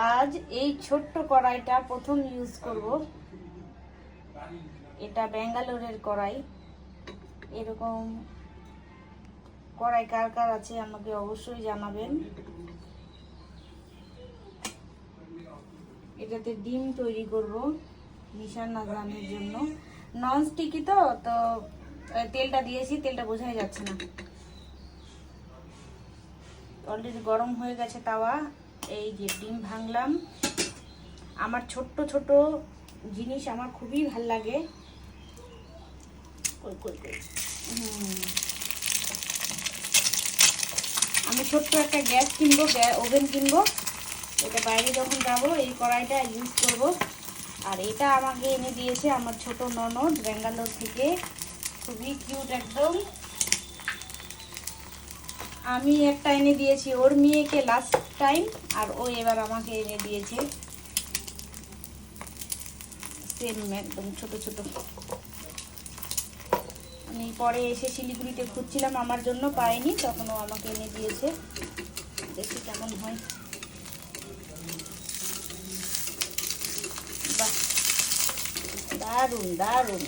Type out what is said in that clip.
আজ এই ছোট্ট কড়াইটা প্রথম ইউজ করব। এটা ব্যাঙ্গালোরের কড়াই। এরকম কড়াই কার কার আছে আমাকে অবশ্যই জানাবেন। এটাতে ডিম তৈরি করব নিশান নাজানের জন্য। নন স্টিকি তো তেলটা দিয়েছি, তেলটা বোঝাই যাচ্ছে না। অলরেডি গরম হয়ে গেছে তাওয়া। এই যে ডিম ভাঙলাম। আমার ছোট্ট ছোট জিনিস আমার খুবই ভাল লাগে। আমি ছোট্ট একটা গ্যাস কিনবো, ওভেন কিনবো। এটা বাইরে যখন যাবো এই কড়াইটা ইউজ করব। আর এটা আমাকে এনে দিয়েছে আমার ছোট ননদ ব্যাঙ্গালোর থেকে, খুবই কিউট একদম। আমি একটা এনে দিয়েছি ওর মেয়েকে লাস্ট টাইম, আর ও এবার আমাকে এনে দিয়েছে সেম একদম ছোট ছোট। আমি পরে এসে শিলিগুড়িতে খুঁজছিলাম আমার জন্য, পাইনি, তখন ও আমাকে এনে দিয়েছে। দেখি কেমন হয়। বাহ, দারুণ দারুণ।